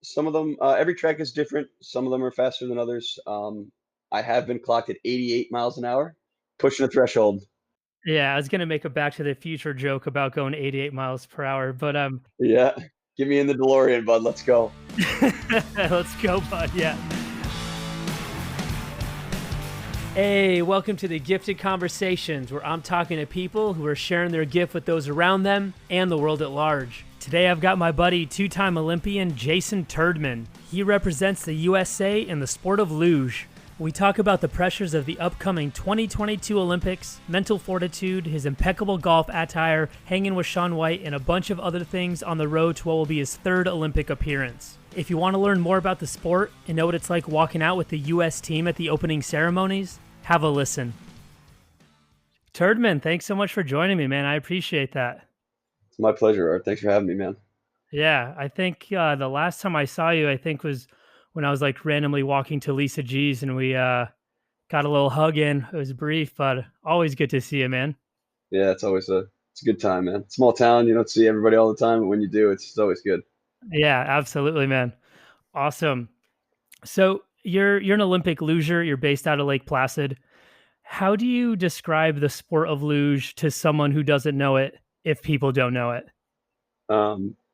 Some of them, every track is different. Some of them are faster than others. I have been clocked at 88 miles an hour, pushing the threshold. Yeah, I was gonna make a Back to the Future joke about going 88 miles per hour, but, Yeah, get me in the DeLorean, bud. Let's go. let's go, bud, yeah. Hey, welcome to the Gifted Conversations, where I'm talking to people who are sharing their gift with those around them and the world at large. Today, I've got my buddy, two-time Olympian Jayson Terdiman. He represents the USA in the sport of luge. We talk about the pressures of the upcoming 2022 Olympics, mental fortitude, his impeccable golf attire, hanging with Shaun White, and a bunch of other things on the road to what will be his third Olympic appearance. If you want to learn more about the sport and know what it's like walking out with the US team at the opening ceremonies, have a listen. Turdman, thanks so much for joining me, man. I appreciate that. It's my pleasure, Art. Thanks for having me, man. Yeah, I think the last time I saw you, I think was when I was like randomly walking to Lisa G's and we got a little hug in. It was brief, but always good to see you, man. Yeah, it's a good time, man. Small town, you don't see everybody all the time, but when you do, it's always good. Yeah, absolutely, man. Awesome. So you're an Olympic luger. You're based out of Lake Placid. How do you describe the sport of luge to someone who doesn't know it if people don't know it?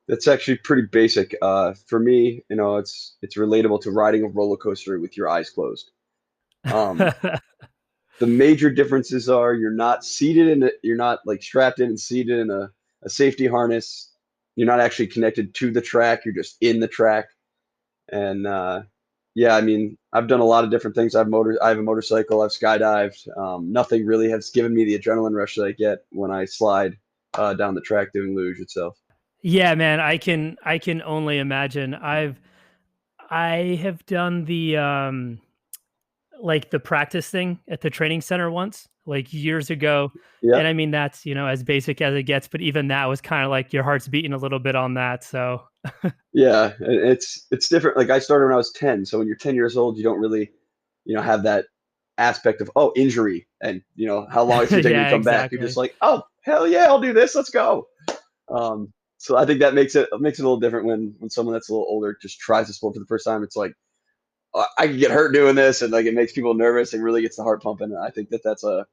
It's actually pretty basic. For me, it's relatable to riding a roller coaster with your eyes closed. Um, the major differences are you're not like strapped in and seated in a safety harness. You're not actually connected to the track. You're just in the track. And yeah, I mean, I've done a lot of different things. I have a motorcycle. I've skydived. Nothing really has given me the adrenaline rush that I get when I slide down the track doing luge itself. Yeah, man, I can only imagine. I have done the like the practice thing at the training center once, like years ago. Yeah, And I mean that's, as basic as it gets, but even that was kind of like your heart's beating a little bit on that. So yeah, it's different. Like I started when I was 10, so when you're 10 years old, you don't really, have that aspect of injury and how long it's gonna take me to yeah, come back. You're just exactly. like, oh hell yeah, I'll do this. Let's go. So I think that makes it a little different when someone that's a little older just tries the sport for the first time. It's like I could get hurt doing this, and like it makes people nervous and really gets the heart pumping. And I think that's a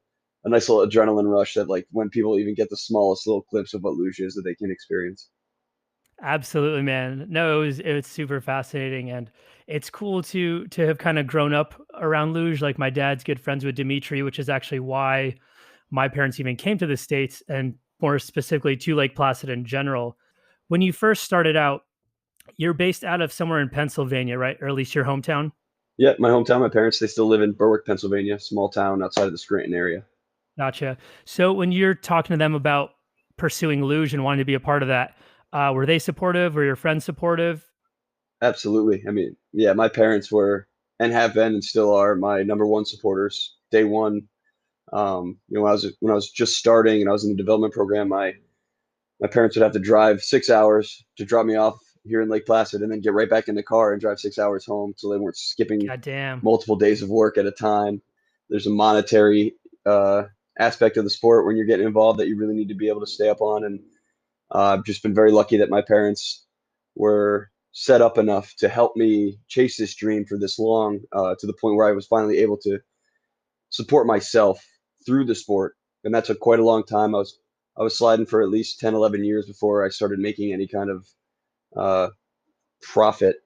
nice little adrenaline rush that like when people even get the smallest little glimpse of what luge is that they can experience. Absolutely, man. No, it was super fascinating, and it's cool to have kind of grown up around luge. Like my dad's good friends with Dimitri, which is actually why my parents even came to the States, and more specifically to Lake Placid in general. When you first started out, you're based out of somewhere in Pennsylvania, right? Or at least your hometown. Yeah, my hometown. My parents they still live in Berwick, Pennsylvania, small town outside of the Scranton area. Gotcha. So when you're talking to them about pursuing luge and wanting to be a part of that, were they supportive? Were your friends supportive? Absolutely. I mean, yeah, my parents were and have been and still are my number one supporters. Day one, when I was just starting and I was in the development program, my parents would have to drive 6 hours to drop me off here in Lake Placid and then get right back in the car and drive 6 hours home, so they weren't skipping God damn. multiple days of work at a time. There's a monetary aspect of the sport when you're getting involved that you really need to be able to stay up on, and I've just been very lucky that my parents were set up enough to help me chase this dream for this long, to the point where I was finally able to support myself through the sport. And that took quite a long time. I was sliding for at least 10, 11 years before I started making any kind of uh, profit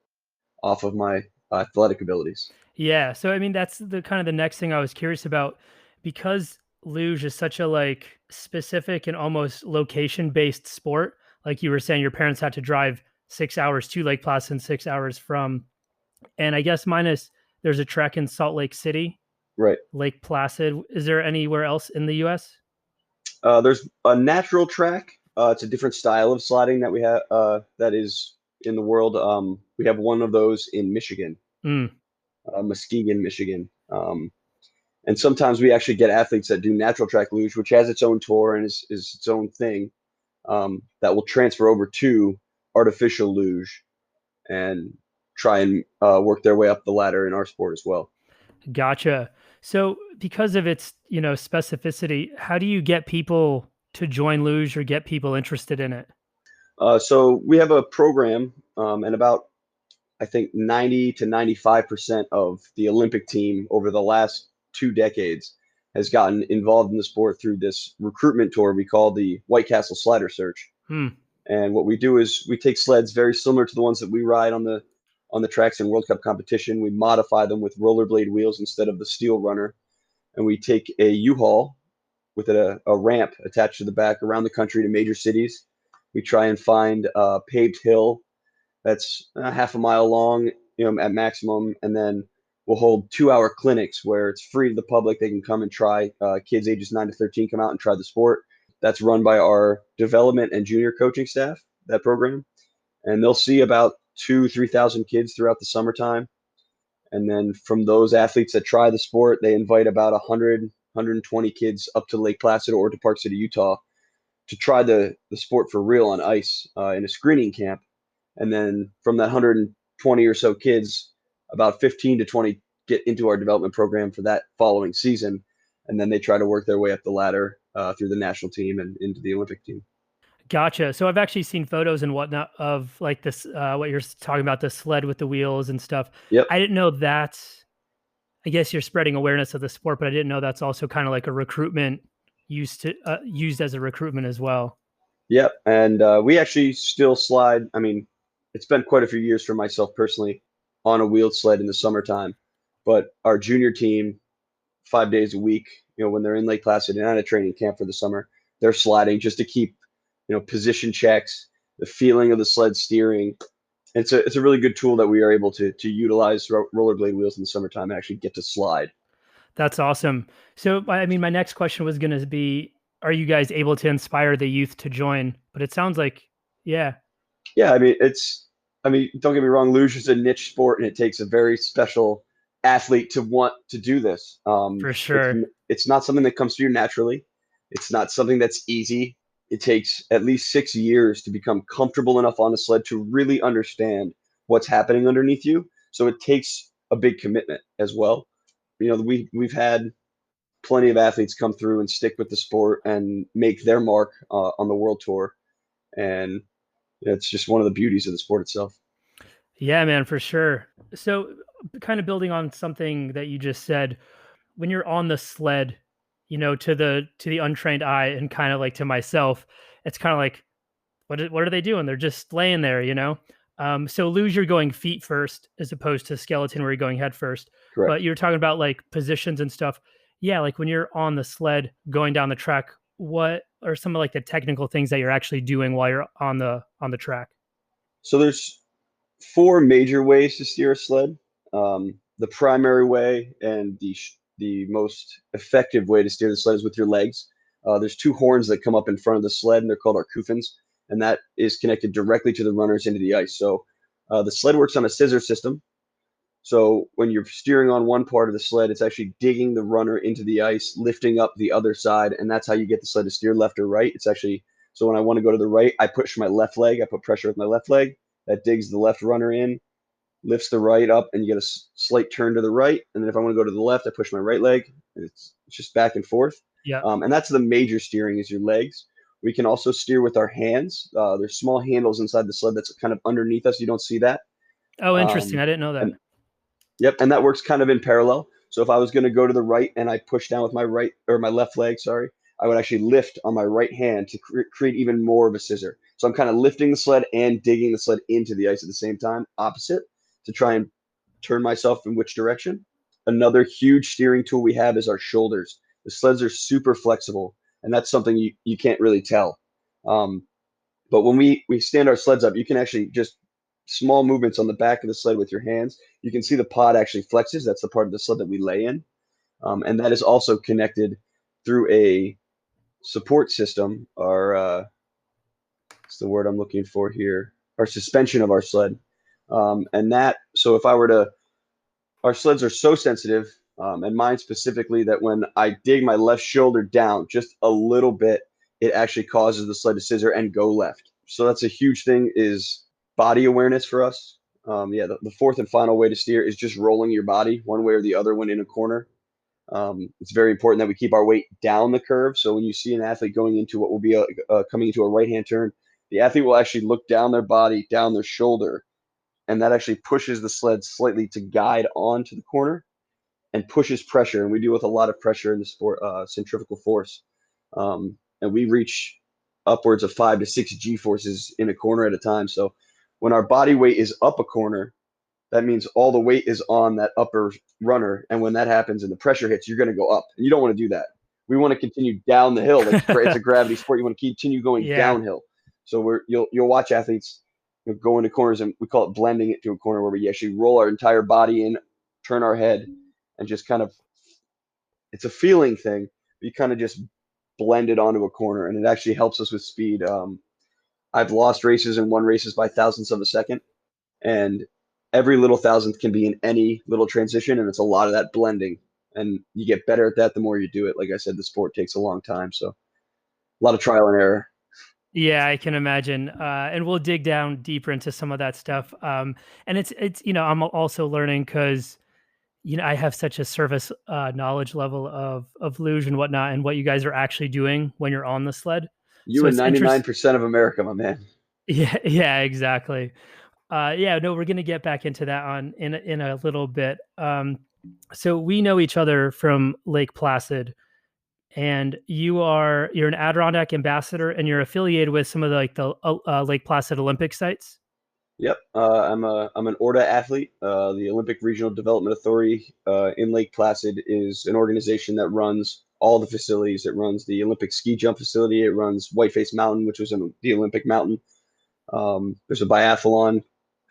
off of my athletic abilities. Yeah, so I mean that's the kind of the next thing I was curious about because luge is such a like specific and almost location based sport. Like you were saying, your parents had to drive 6 hours to Lake Placid and 6 hours from, and I guess minus there's a track in Salt Lake City, Right. Lake Placid. Is there anywhere else in the U.S.? There's a natural track. It's a different style of sliding that we have that is in the world. We have one of those in Michigan, Mm, Muskegon, Michigan. And sometimes we actually get athletes that do natural track luge, which has its own tour and is its own thing, that will transfer over to artificial luge and try and work their way up the ladder in our sport as well. gotcha. So because of its specificity, how do you get people to join luge or get people interested in it? So we have a program, and about I think 90 to 95% of the Olympic team over the last 2 decades has gotten involved in the sport through this recruitment tour we call the White Castle Slider Search. Hmm. And what we do is we take sleds very similar to the ones that we ride on the tracks in World Cup competition. We modify them with rollerblade wheels instead of the steel runner, and we take a U-Haul with a ramp attached to the back around the country to major cities. We try and find a paved hill that's half a mile long, at maximum, and then we'll hold 2-hour clinics where it's free to the public. They can come and try. Kids ages 9 to 13 come out and try the sport. That's run by our development and junior coaching staff, that program, and they'll see about 3,000 kids throughout the summertime. And then from those athletes that try the sport, they invite about 120 kids up to Lake Placid or to Park City, Utah, to try the sport for real on ice in a screening camp. And then from that 120 or so kids, about 15 to 20 get into our development program for that following season. And then they try to work their way up the ladder through the national team and into the Olympic team. Gotcha. So I've actually seen photos and whatnot of like this, what you're talking about, the sled with the wheels and stuff. Yep. I didn't know that's, I guess you're spreading awareness of the sport, but I didn't know that's also kind of like a recruitment used as a recruitment as well. Yep. And we actually still slide. I mean, it's been quite a few years for myself personally on a wheeled sled in the summertime, but our junior team, 5 days a week, when they're in Lake Placid and at a training camp for the summer, they're sliding just to keep, position checks, the feeling of the sled steering. It's a really good tool that we are able to utilize rollerblade wheels in the summertime and actually get to slide. That's awesome. So, I mean, my next question was going to be, are you guys able to inspire the youth to join? But it sounds like, yeah. Yeah, don't get me wrong, luge is a niche sport and it takes a very special athlete to want to do this. For It's sure. it's not something that comes to you naturally. It's not something that's easy. It takes at least 6 years to become comfortable enough on a sled to really understand what's happening underneath you. So it takes a big commitment as well. We've had plenty of athletes come through and stick with the sport and make their mark on the world tour, and it's just one of the beauties of the sport itself. Yeah, man, for sure. So, kind of building on something that you just said, when you're on the sled, to the untrained eye and kind of like to myself, it's kind of like, what are they doing? They're just laying there. So luge, you're going feet first as opposed to skeleton where you're going head first. Correct. But you're talking about like positions and stuff. Yeah, like when you're on the sled going down the track, what are some of like the technical things that you're actually doing while you're on the track? So there's 4 major ways to steer a sled. The primary way and the most effective way to steer the sled is with your legs. There's 2 horns that come up in front of the sled, and they're called our kufens, and that is connected directly to the runners into the ice. So the sled works on a scissor system. So when you're steering on one part of the sled, it's actually digging the runner into the ice, lifting up the other side, and that's how you get the sled to steer left or right. It's actually, so when I want to go to the right, I push my left leg, I put pressure with my left leg, that digs the left runner in, lifts the right up, and you get a slight turn to the right. And then if I want to go to the left, I push my right leg, and it's just back and forth. Yeah. And that's the major steering is your legs. We can also steer with our hands. There's small handles inside the sled that's kind of underneath us. You don't see that. Oh, interesting. Um, I didn't know that. and Yep, and that works kind of in parallel. So if I was going to go to the right and I push down with my right or my left leg, sorry, I would actually lift on my right hand to create even more of a scissor. So I'm kind of lifting the sled and digging the sled into the ice at the same time, opposite, to try and turn myself in which direction. Another huge steering tool we have is our shoulders. The sleds are super flexible, and that's something you can't really tell. Um, but when we stand our sleds up, you can actually just small movements on the back of the sled with your hands. You can see the pod actually flexes. That's the part of the sled that we lay in. And that is also connected through a support system, what's the word I'm looking for here? Our suspension of our sled. So if I were to, our sleds are so sensitive, and mine specifically, that when I dig my left shoulder down just a little bit, it actually causes the sled to scissor and go left. So that's a huge thing, is body awareness for us. The fourth and final way to steer is just rolling your body one way or the other when in a corner. It's very important that we keep our weight down the curve. So when you see an athlete going into what will be coming into a right-hand turn, the athlete will actually look down their body, down their shoulder, and that actually pushes the sled slightly to guide onto the corner and pushes pressure. And we deal with a lot of pressure in the sport, centrifugal force. And we reach upwards of 5 to 6 G forces in a corner at a time. So when our body weight is up a corner, that means all the weight is on that upper runner. And when that happens and the pressure hits, you're going to go up. And you don't want to do that. We want to continue down the hill. Like it's a gravity sport. You want to continue going Yeah. downhill. So you'll watch athletes go into corners, and we call it blending it to a corner, where we actually roll our entire body in, turn our head, and just kind of, it's a feeling thing. You kind of just blend it onto a corner, and it actually helps us with speed. I've lost races and won races by thousandths of a second, and every little thousandth can be in any little transition, and it's a lot of that blending. And you get better at that the more you do it. Like I said, the sport takes a long time, so a lot of trial and error. Yeah, I can imagine. And we'll dig down deeper into some of that stuff. And it's I'm also learning because I have such a surface knowledge level of luge and whatnot, and what you guys are actually doing when you're on the sled. You So and it's interesting. 99% of America, my man. Yeah, yeah, exactly. Yeah, no, we're gonna get back into that in a little bit. So we know each other from Lake Placid, and you're an Adirondack ambassador, and you're affiliated with some of the Lake Placid Olympic sites. Yep, I'm an ORDA athlete. The Olympic Regional Development Authority in Lake Placid is an organization that runs all the facilities. It runs the Olympic ski jump facility. It runs Whiteface Mountain, which was the Olympic mountain. There's a biathlon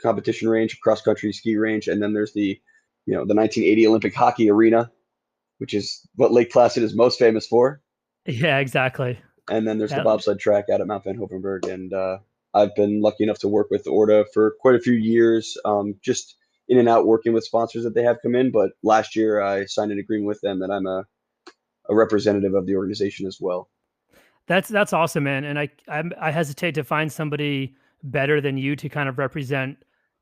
competition range, cross country ski range, and then there's the 1980 Olympic hockey arena, which is what Lake Placid is most famous for. Yeah, exactly. And then there's the That bobsled track out at Mount Van Hoevenberg. And I've been lucky enough to work with ORDA for quite a few years, just in and out working with sponsors that they have come in. But last year I signed an agreement with them that I'm a representative of the organization as well. that's awesome, man. And I hesitate to find somebody better than you to kind of represent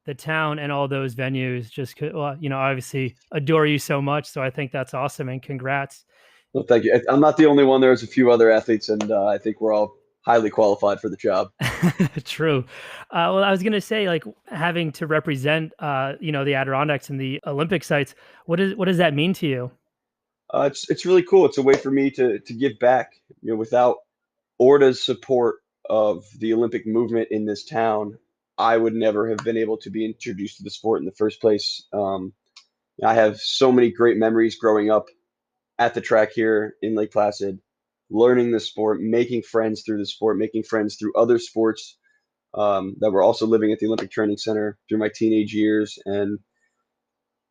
the town and all those venues. Well, obviously adore you so much, so I think that's awesome, and congrats. Well, thank you. I'm not the only one. There's a few other athletes, and I think we're all highly qualified for the job. True. Well, I was gonna say, like, having to represent, the Adirondacks and the Olympic sites. What does that mean to you? It's really cool. It's a way for me to give back. Without ORDA's support of the Olympic movement in this town, I would never have been able to be introduced to the sport in the first place. I have so many great memories growing up at the track here in Lake Placid, learning the sport, making friends through the sport, making friends through other sports that were also living at the Olympic Training Center through my teenage years. And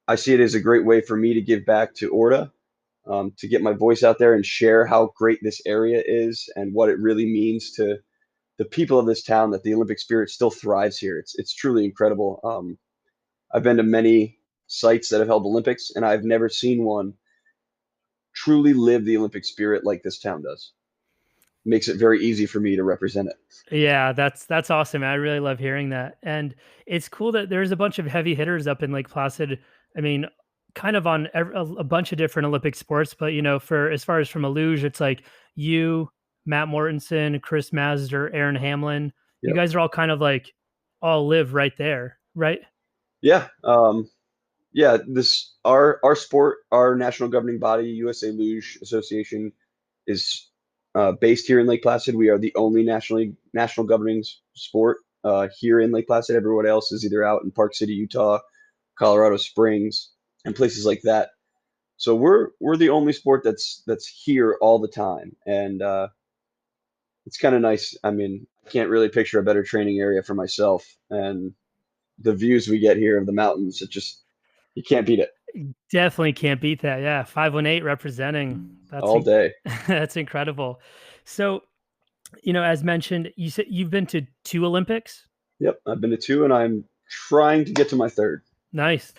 I see it as a great way for me to give back to ORDA, to get my voice out there and share how great this area is and what it really means to the people of this town, that the Olympic spirit still thrives here. It's truly incredible. I've been to many sites that have held Olympics, and I've never seen one truly live the Olympic spirit like this town does. Makes it very easy for me to represent it. Yeah, that's awesome. I really love hearing that, and it's cool that there's a bunch of heavy hitters up in Lake Placid. I mean, kind of on a bunch of different Olympic sports, but for as far as from a luge, it's like you, Matt Mortensen, Chris Mazder, Aaron Hamlin. You Yep. guys are all kind of like all live right there, right? Yeah. Yeah. This our sport, our national governing body, USA Luge Association, is based here in Lake Placid. We are the only national governing sport here in Lake Placid. Everyone else is either out in Park City, Utah, Colorado Springs, and places like that. So we're the only sport that's here all the time, and it's kind of nice. I mean, I can't really picture a better training area for myself, and the views we get here of the mountains. It just, you can't beat it Definitely can't beat that. Yeah, 518 representing. all day. That's incredible. So, as mentioned, you said you've been to two Olympics. Yep, I've been to two, and I'm trying to get to my third. Nice.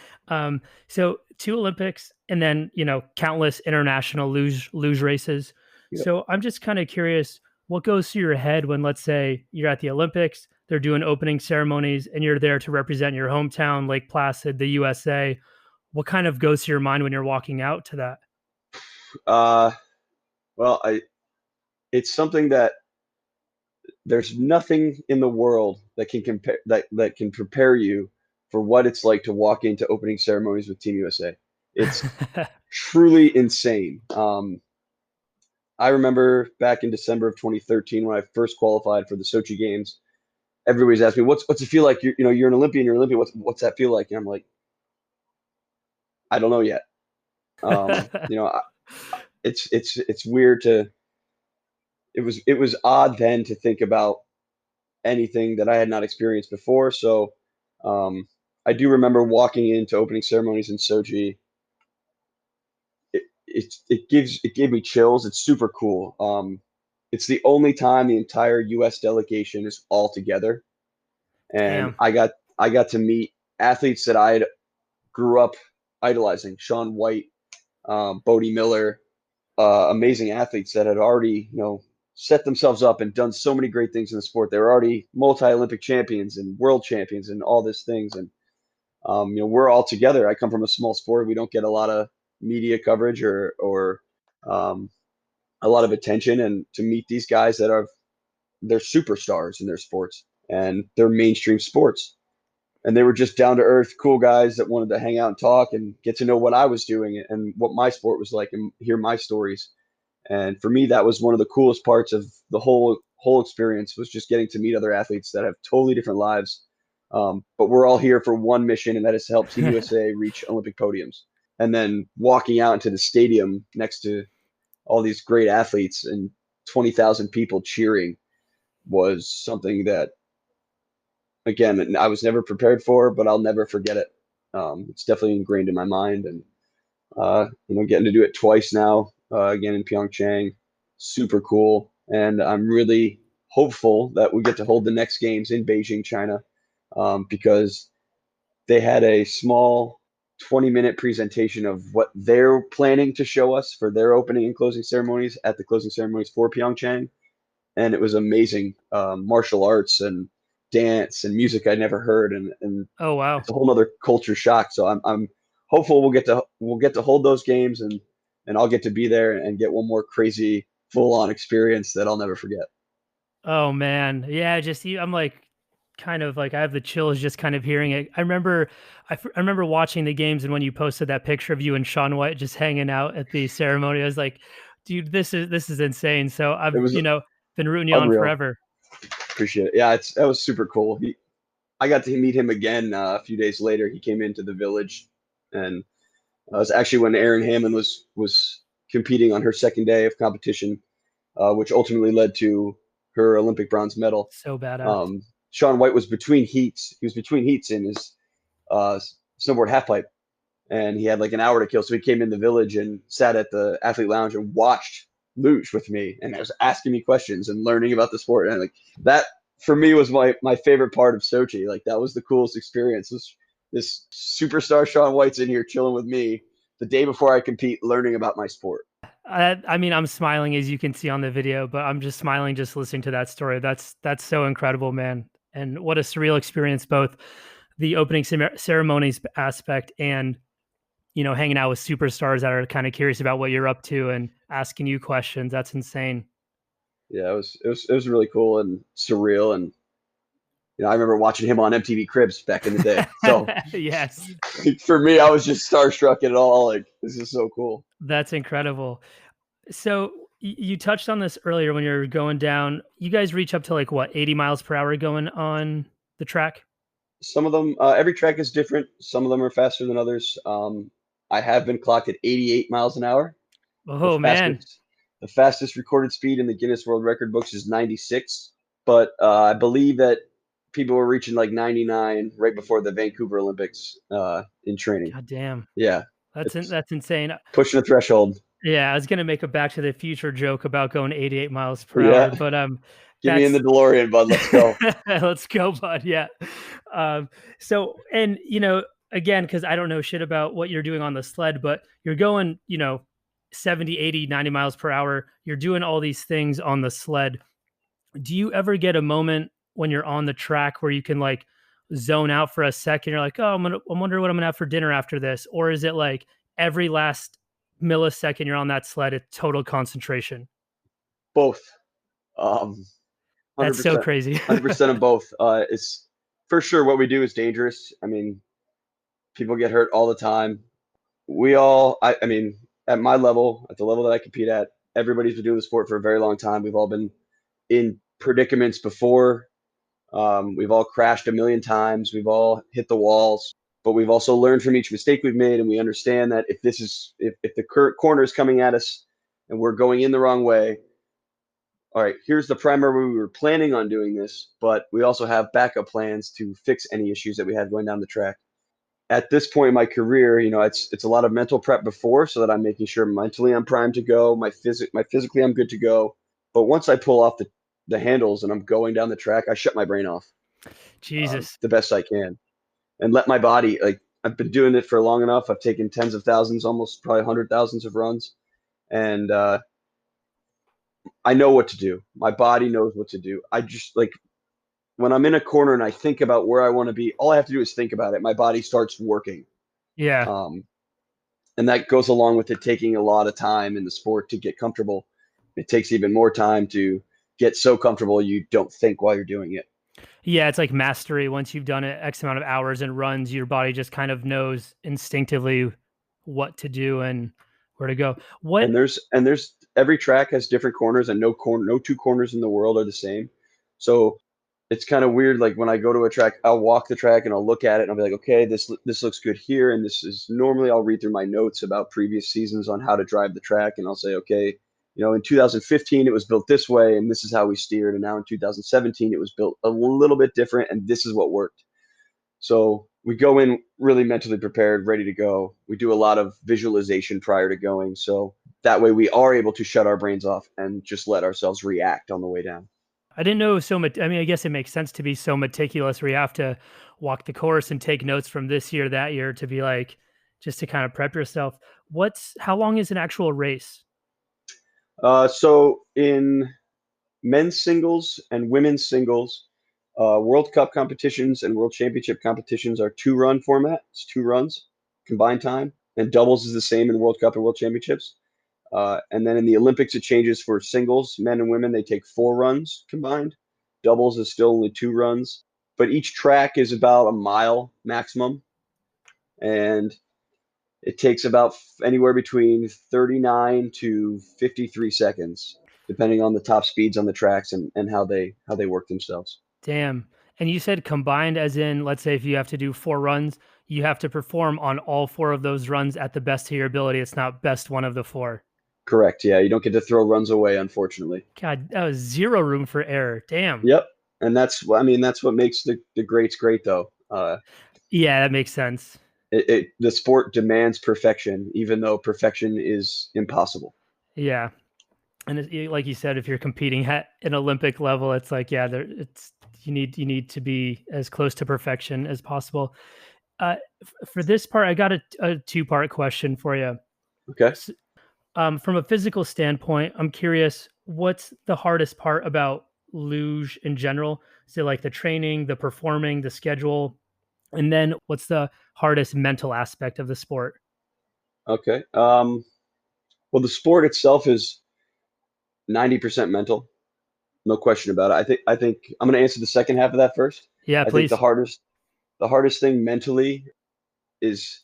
So two Olympics, and then countless international luge races. Yep. So I'm just kind of curious, what goes through your head when, let's say, you're at the Olympics, they're doing opening ceremonies, and you're there to represent your hometown, Lake Placid, the USA. What kind of goes through your mind when you're walking out to that? Uh, well, it's something that there's nothing in the world that can compare that can prepare you for what it's like to walk into opening ceremonies with Team USA. It's truly insane. I remember back in December of 2013 when I first qualified for the Sochi Games. Everybody's asking me, "What's it feel like? You're an Olympian. You're an Olympian. What's that feel like?" And I'm like, I don't know yet. You know, it's weird to. It was odd then to think about anything that I had not experienced before. So um, I do remember walking into opening ceremonies in Sochi. It gave me chills. It's super cool. It's the only time the entire U.S. delegation is all together, and Damn. I got to meet athletes that I grew up idolizing: Shaun White, Bodie Miller, amazing athletes that had already set themselves up and done so many great things in the sport. They were already multi-Olympic champions and world champions and all these things. And we're all together. I come from a small sport. We don't get a lot of media coverage or um, a lot of attention. And to meet these guys they're superstars in their sports and they're mainstream sports. And they were just down to earth, cool guys that wanted to hang out and talk and get to know what I was doing and what my sport was like and hear my stories. And for me, that was one of the coolest parts of the whole experience was just getting to meet other athletes that have totally different lives. But we're all here for one mission, and that is to help Team USA reach Olympic podiums. And then walking out into the stadium next to all these great athletes and 20,000 people cheering was something that, again, I was never prepared for, but I'll never forget it. It's definitely ingrained in my mind, and getting to do it twice now, again in Pyeongchang, super cool. And I'm really hopeful that we get to hold the next games in Beijing, China, because they had a small 20-minute presentation of what they're planning to show us for their opening and closing ceremonies at the closing ceremonies for Pyeongchang. And it was amazing, martial arts and dance and music I'd never heard, and Oh, wow. it's a whole other culture shock. So I'm hopeful we'll get to hold those games, and I'll get to be there and get one more crazy full on experience that I'll never forget. Oh, man. Yeah, I'm like, kind of like I have the chills just kind of hearing it. I remember watching the games, and when you posted that picture of you and Shaun White just hanging out at the ceremony, I was like, dude, this is insane. So It I've, was been rooting you on unreal. forever. Appreciate it. Yeah, that was super cool. I got to meet him again a few days later. He came into the village, and it was actually when Erin Hammond was competing on her second day of competition, which ultimately led to her Olympic bronze medal. So badass. Um, Shaun White was between heats. He was between heats in his uh, snowboard halfpipe, and he had like an hour to kill. So he came in the village and sat at the athlete lounge and watched luge with me, and was asking me questions and learning about the sport. And like that for me was my favorite part of Sochi. Like that was the coolest experience. This superstar Shaun White's in here chilling with me the day before I compete, learning about my sport. I mean, I'm smiling as you can see on the video, but I'm just smiling just listening to that story. That's so incredible, man. And what a surreal experience, both the opening ceremonies aspect and hanging out with superstars that are kind of curious about what you're up to and asking you questions. That's insane. Yeah, it was really cool and surreal, and I remember watching him on MTV Cribs back in the day. So Yes, for me, I was just starstruck at it all. Like this is so cool. that's incredible. So you touched on this earlier when you're going down. You guys reach up to like what, 80 miles per hour going on the track? Some of them, every track is different. Some of them are faster than others. I have been clocked at 88 miles an hour. The Oh man, fastest, the fastest recorded speed in the Guinness World Record books is 96. But I believe that people were reaching like 99 right before the Vancouver Olympics in training. god damn, Yeah, it's that's insane. pushing the threshold. Yeah, I was gonna make a Back to the Future joke about going 88 miles per hour, Yeah, but get me in the that's DeLorean, bud. Let's go. let's go, bud. Yeah. So, and again, because I don't know shit about what you're doing on the sled, but you're going, 70, 80, 90 miles per hour. You're doing all these things on the sled. Do you ever get a moment when you're on the track where you can like zone out for a second? You're like, oh, I wonder what I'm gonna have for dinner after this, or is it like every last millisecond you're on that sled, it's total concentration? Both. Um, That's so 100%. crazy. 100% of both. It's For sure, what we do is dangerous. I mean, people get hurt all the time. We all, I mean, at my level, at the level that I compete at, everybody's been doing the sport for a very long time. We've all been in predicaments before. We've all crashed a million times. We've all hit the walls, but we've also learned from each mistake we've made, and we understand that if the current corner is coming at us and we're going in the wrong way, all right, here's the primary we were planning on doing this, but we also have backup plans to fix any issues that we had going down the track. At this point in my career, it's a lot of mental prep before, so that I'm making sure mentally I'm primed to go, my physically I'm good to go. But once I pull off the handles and I'm going down the track, I shut my brain off Jesus. the best I can and let my body, like, I've been doing it for long enough. I've taken tens of thousands, almost probably hundred thousands of runs, and I know what to do. My body knows what to do. I just like when I'm in a corner and I think about where I want to be, all I have to do is think about it. My body starts working. Yeah. Um, and that goes along with it taking a lot of time in the sport to get comfortable. It takes even more time to get so comfortable you don't think while you're doing it. Yeah, it's like mastery. Once you've done it X amount of hours and runs, your body just kind of knows instinctively what to do and where to go. What And there's every track has different corners, and no two corners in the world are the same. So it's kind of weird. Like when I go to a track, I'll walk the track and I'll look at it and I'll be like, okay, this looks good here. And this is normally I'll read through my notes about previous seasons on how to drive the track, and I'll say, okay, in 2015 it was built this way, and this is how we steered. And now in 2017 it was built a little bit different, and this is what worked. So we go in really mentally prepared, ready to go. We do a lot of visualization prior to going, so that way we are able to shut our brains off and just let ourselves react on the way down. I didn't know so much. I mean, I guess it makes sense to be so meticulous where you have to walk the course and take notes from this year, that year to be like, just to kind of prep yourself. How long is an actual race? So in men's singles and women's singles, World Cup competitions and World Championship competitions are 2 run format. It's 2 runs combined time, and doubles is the same in the World Cup and World Championships. And then in the Olympics, it changes for singles, men and women. They take 4 runs combined. Doubles is still only 2 runs, but each track is about a mile maximum, and it takes about anywhere between 39 to 53 seconds, depending on the top speeds on the tracks and how they work themselves. Damn. And you said combined, as in, let's say if you have to do 4 runs, you have to perform on all 4 of those runs at the best of your ability. It's not best one of the four. Correct. Yeah, you don't get to throw runs away, unfortunately. God, that was zero room for error. Damn. Yep. And that's what makes the greats great, though. Yeah, that makes sense. The sport demands perfection, even though perfection is impossible. Yeah. And like you said, if you're competing at an Olympic level, it's like, yeah, you need to be as close to perfection as possible. For this part, I got a 2-part question for you. Okay. From a physical standpoint, I'm curious, what's the hardest part about luge in general? Is it like the training, the performing, the schedule? And then what's the hardest mental aspect of the sport? Okay. Well, the sport itself is 90% mental, no question about it. I think I'm going to answer the second half of that first. Yeah, I think please. the hardest thing mentally is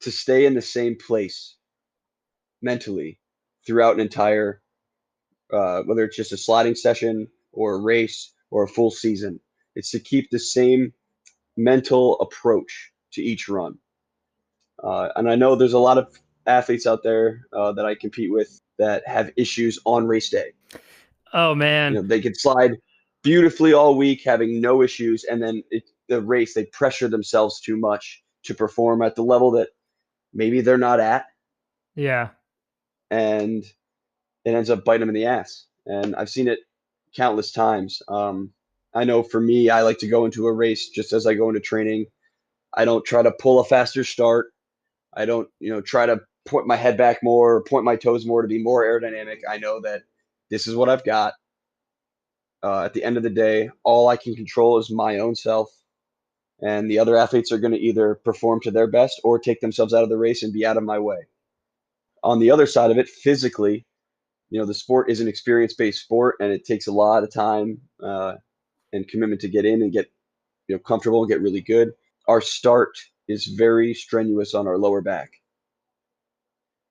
to stay in the same place mentally throughout an entire, whether it's just a sliding session or a race or a full season. It's to keep the same mental approach to each run. And I know there's a lot of athletes out there that I compete with that have issues on race day. Oh man. They could slide beautifully all week, having no issues, and then the race they pressure themselves too much to perform at the level that maybe they're not at, Yeah. and it ends up biting them in the ass. And I've seen it countless times. I know for me, I like to go into a race just as I go into training. I don't try to pull a faster start. I don't, try to point my head back more or point my toes more to be more aerodynamic. I know that this is what I've got. At the end of the day, all I can control is my own self, and the other athletes are going to either perform to their best or take themselves out of the race and be out of my way. On the other side of it, physically, the sport is an experience-based sport, and it takes a lot of time and commitment to get in and get comfortable and get really good. Our start is very strenuous on our lower back,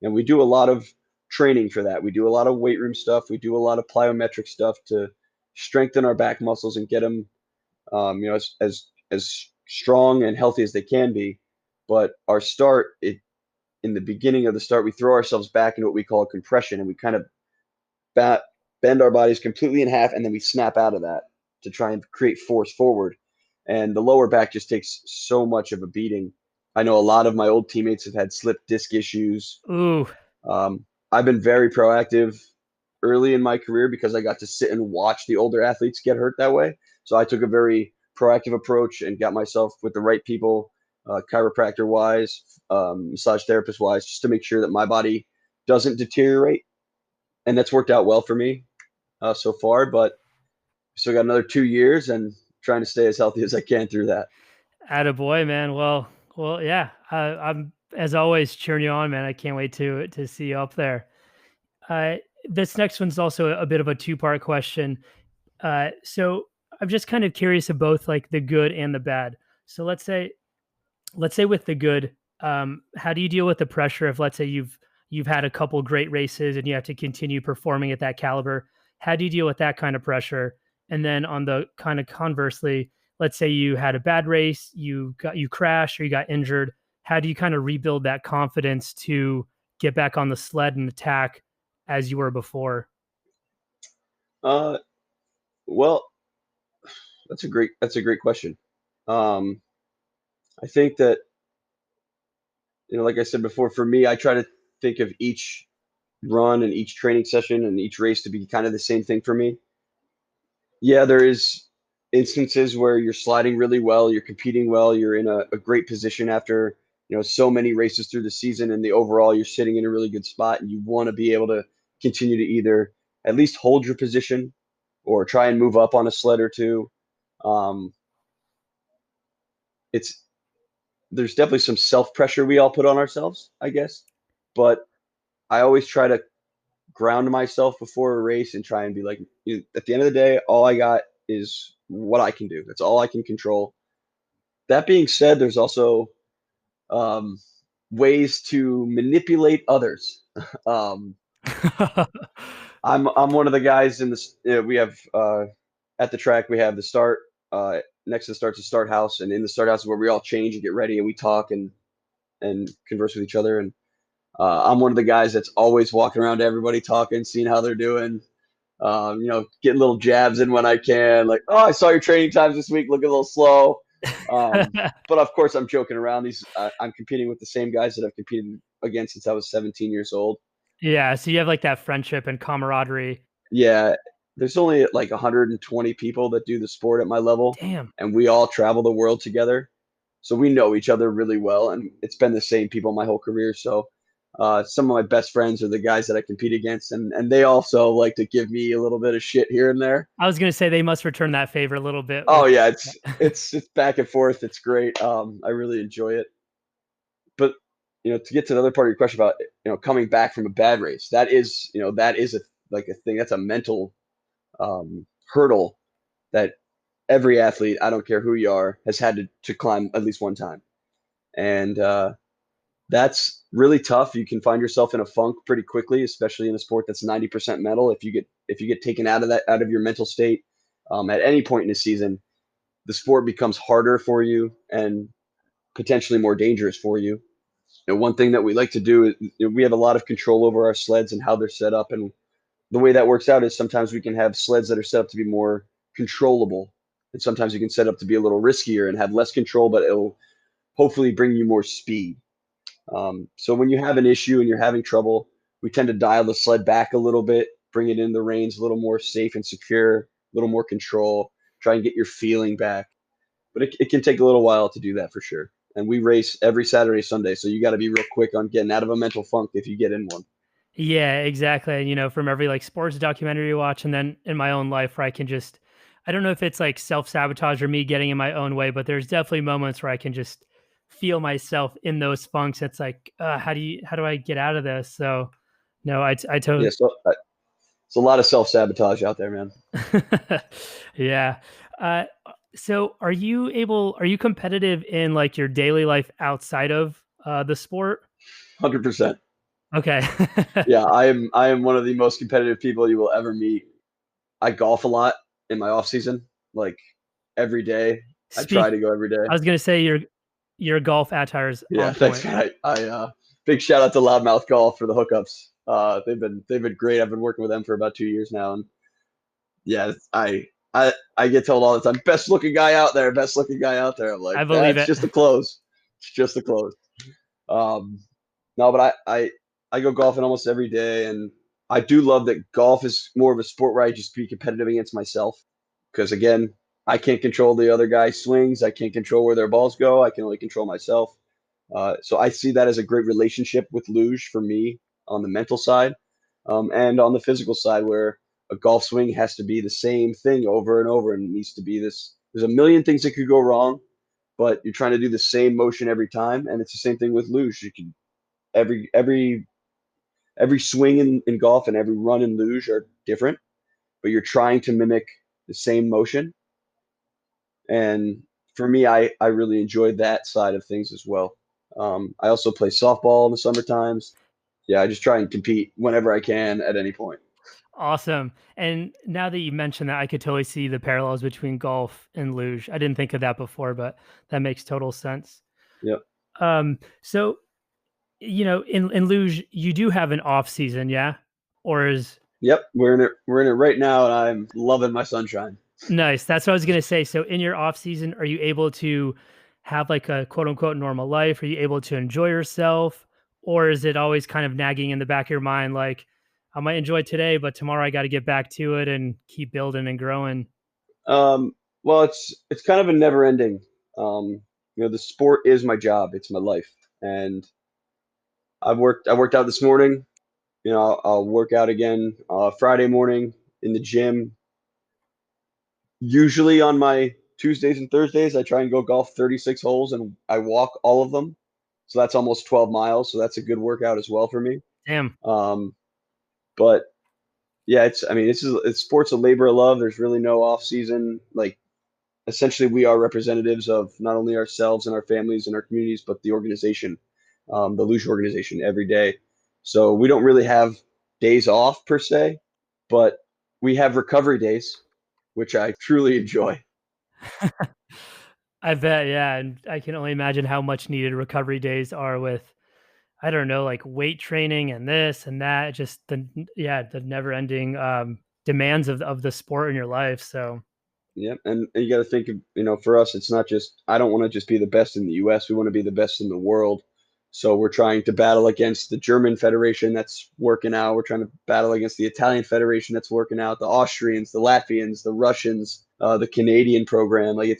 and we do a lot of training for that. We do a lot of weight room stuff. We do a lot of plyometric stuff to strengthen our back muscles and get them, as strong and healthy as they can be. But our start, in the beginning of the start, we throw ourselves back into what we call a compression, and we kind of bend our bodies completely in half, and then we snap out of that to try and create force forward. And the lower back just takes so much of a beating. I know a lot of my old teammates have had slip disc issues. Ooh. I've been very proactive early in my career because I got to sit and watch the older athletes get hurt that way. So I took a very proactive approach and got myself with the right people, chiropractor wise, massage therapist wise, just to make sure that my body doesn't deteriorate. And that's worked out well for me so far. But still got another 2 years and trying to stay as healthy as I can through that. Attaboy, man. Well, yeah. I'm as always cheering you on, man. I can't wait to see you up there. This next one's also a bit of a two-part question. So I'm just kind of curious of both like the good and the bad. So let's say with the good, how do you deal with the pressure of, let's say you've had a couple great races and you have to continue performing at that caliber? How do you deal with that kind of pressure? And then on the kind of conversely, let's say you had a bad race, you crashed or you got injured. How do you kind of rebuild that confidence to get back on the sled and attack as you were before? Uh, well, that's a great question. Um, I think that, like I said before, for me, I try to think of each run and each training session and each race to be kind of the same thing for me. Yeah, there is instances where you're sliding really well, you're competing well, you're in a great position after, so many races through the season, and the overall you're sitting in a really good spot, and you want to be able to continue to either at least hold your position or try and move up on a sled or two. Um, it's There's definitely some self pressure we all put on ourselves, I guess, but I always try to ground myself before a race and try and be like, at the end of the day, all I got is what I can do. That's all I can control. That being said, there's also um, ways to manipulate others. um, I'm one of the guys in this. We have at the track we have the start. Next to the start's a start house, and in the start house is where we all change and get ready, and we talk and converse with each other. And I'm one of the guys that's always walking around to everybody, talking, seeing how they're doing. Getting little jabs in when I can, like, oh, I saw your training times this week, look a little slow. But of course, I'm joking around. I'm competing with the same guys that I've competed against since I was 17 years old. Yeah, so you have like that friendship and camaraderie. Yeah, there's only like 120 people that do the sport at my level, Damn. and we all travel the world together. So we know each other really well, and it's been the same people my whole career. So some of my best friends are the guys that I compete against, and they also like to give me a little bit of shit here and there. I was gonna say they must return that favor a little bit Oh with yeah, it's back and forth. It's great. I really enjoy it. But to get to the other part of your question about coming back from a bad race, that is a thing. That's a mental hurdle that every athlete, I don't care who you are, has had to climb at least one time. And that's really tough. You can find yourself in a funk pretty quickly, especially in a sport that's 90% mental. If you get taken out of your mental state at any point in the season, the sport becomes harder for you and potentially more dangerous for you. One thing that we like to do is we have a lot of control over our sleds and how they're set up, and the way that works out is sometimes we can have sleds that are set up to be more controllable, and sometimes you can set up to be a little riskier and have less control, but it'll hopefully bring you more speed. So when you have an issue and you're having trouble, we tend to dial the sled back a little bit, bring it in the reins a little more safe and secure, a little more control, try and get your feeling back. But it can take a little while to do that for sure. And we race every Saturday, Sunday, so you got to be real quick on getting out of a mental funk if you get in one. Yeah, exactly. From every like sports documentary you watch, and then in my own life where I don't know if it's like self-sabotage or me getting in my own way, but there's definitely moments where I can just feel myself in those funks. It's like, how do I get out of this? So no, I Yeah, totally, so it's a lot of self sabotage out there, man. yeah. Uh, So are you competitive in like your daily life outside of the sport? 100%. Okay. Yeah, I am one of the most competitive people you will ever meet. I golf a lot in my off season, like every day. I try Speak to go every day. I was gonna say your golf attire is Yeah, on thanks, point. man. I big shout out to Loudmouth Golf for the hookups. They've been great. I've been working with them for about 2 years now, and yeah, I get told all the time, best looking guy out there, best looking guy out there. I'm like, I believe that's it. just the clothes. It's just the clothes. Um, no, but I go golfing almost every day, and I do love that golf is more of a sport where I just be competitive against myself. Because again, I can't control the other guy's swings. I can't control where their balls go. I can only control myself. So I see that as a great relationship with luge for me on the mental side, and on the physical side, where a golf swing has to be the same thing over and over, and it needs to be this. There's a million things that could go wrong, but you're trying to do the same motion every time, and it's the same thing with luge. You can every swing in golf and every run in luge are different, but you're trying to mimic the same motion. And for me, I really enjoyed that side of things as well. I also play softball in the summer times. Yeah, I just try and compete whenever I can at any point. Awesome. And now that you mentioned that, I could totally see the parallels between golf and luge. I didn't think of that before, but that makes total sense. Yep. So in luge, you do have an off season, yeah? Or is Yep. We're in it right now, and I'm loving my sunshine. nice. That's what I was gonna say. So in your off season, are you able to have like a quote unquote normal life? Are you able to enjoy yourself? Or is it always kind of nagging in the back of your mind, like I might enjoy today, but tomorrow I got to get back to it and keep building and growing? Um, well, it's kind of a never ending. The sport is my job. It's my life, and I worked out this morning. I'll work out again Friday morning in the gym. Usually on my Tuesdays and Thursdays, I try and go golf 36 holes and I walk all of them. So that's almost 12 miles. So that's a good workout as well for me. Damn. Um, but yeah, I mean, it's sports a labor of love. There's really no off season. Like essentially, we are representatives of not only ourselves and our families and our communities, but the organization, the Luge organization every day. So we don't really have days off per se, but we have recovery days, which I truly enjoy. I bet, yeah, and I can only imagine how much needed recovery days are with I don't know, like weight training and this and that, just the never ending demands of the sport in your life. So Yeah, and you got to think of, for us, it's not just, I don't want to just be the best in the US. We want to be the best in the world. So we're trying to battle against the German Federation that's working out. We're trying to battle against the Italian Federation that's working out, the Austrians, the Latvians, the Russians, the Canadian program. Like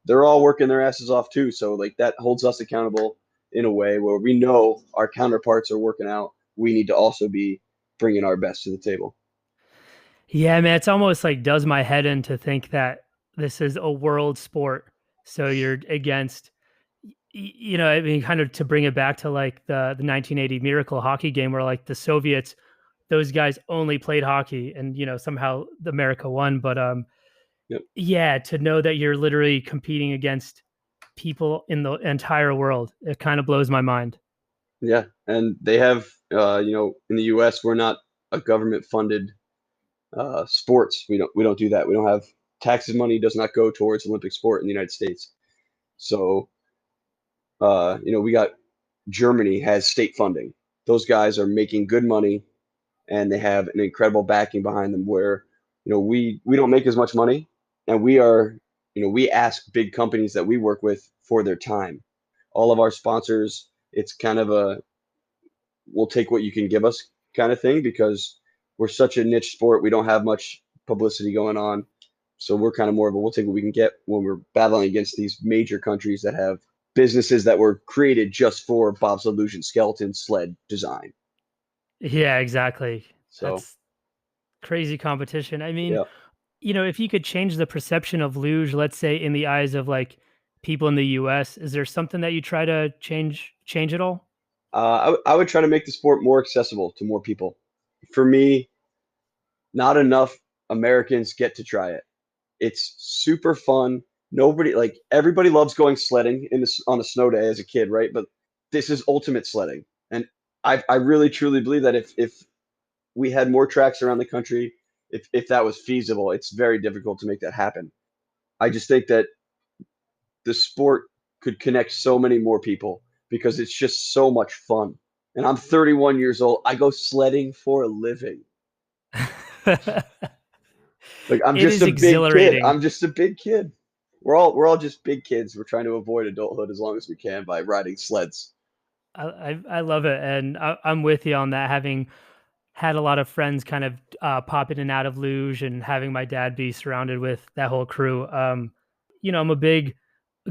they're all working their asses off too. So like that holds us accountable in a way where we know our counterparts are working out. We need to also be bringing our best to the table. yeah, man, it's almost like does my head in to think that this is a world sport. So you're against, I mean, kind of to bring it back to like the 1980 miracle hockey game where like the Soviets, those guys only played hockey and somehow America won. But Yep. yeah, to know that you're literally competing against people in the entire world, it kind of blows my mind. Yeah, and they have, in the U.S., we're not a government funded sports. We don't do that. We don't have taxes. Money does not go towards Olympic sport in the United States. So, we got Germany has state funding. Those guys are making good money, and they have an incredible backing behind them. Where, we don't make as much money, and we ask big companies that we work with for their time. All of our sponsors, it's kind of a we'll take what you can give us kind of thing because we're such a niche sport. We don't have much publicity going on. So we're kind of more of a we'll take what we can get when we're battling against these major countries that have businesses that were created just for bobsled illusion skeleton sled design. Yeah, exactly. So That's crazy competition. I mean, yeah, if you could change the perception of luge, let's say in the eyes of like people in the US, is there something that you try to change at all? I would try to make the sport more accessible to more people. For me, not enough Americans get to try it. It's super fun. Everybody loves going sledding on a snow day as a kid, right? But this is ultimate sledding. And I really truly believe that if we had more tracks around the country, if that was feasible, it's very difficult to make that happen. I just think that the sport could connect so many more people because it's just so much fun. And I'm 31 years old. I go sledding for a living. Like I'm It just is a big kid. exhilarating. I'm just a big kid. We're all just big kids. We're trying to avoid adulthood as long as we can by riding sleds. I love it, and I'm with you on that. Having had a lot of friends kind of pop in and out of luge, and having my dad be surrounded with that whole crew. I'm a big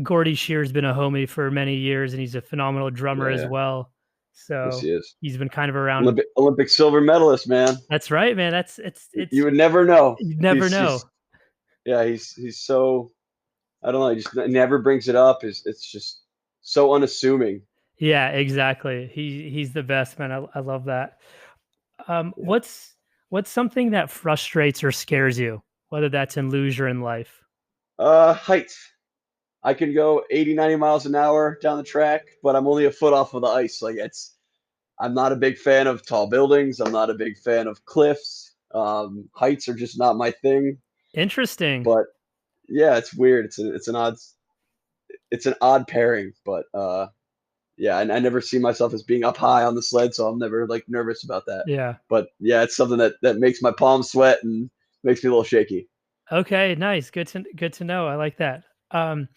Gordy Shear's been a homie for many years, and he's a phenomenal drummer Yeah, as yeah. well. Yes, So he is. he's been kind of around. Olympic silver medalist, man. That's right, man. You It's would never know. you never He's know. yeah, he's so I don't know. He just never brings it up. It's just so unassuming. Yeah, exactly. He's the best, man. I love that. Um, Yeah. what's what's something that frustrates or scares you, whether that's in luge or in life? Height. I can go 80, 90 miles an hour down the track, but I'm only a foot off of the ice. I'm not a big fan of tall buildings. I'm not a big fan of cliffs. Heights are just not my thing. Interesting. But yeah, it's weird. It's an odd pairing. But yeah, I never see myself as being up high on the sled, so I'm never like nervous about that. Yeah. But yeah, it's something that makes my palms sweat and makes me a little shaky. Okay, nice. Good to know. I like that. Um,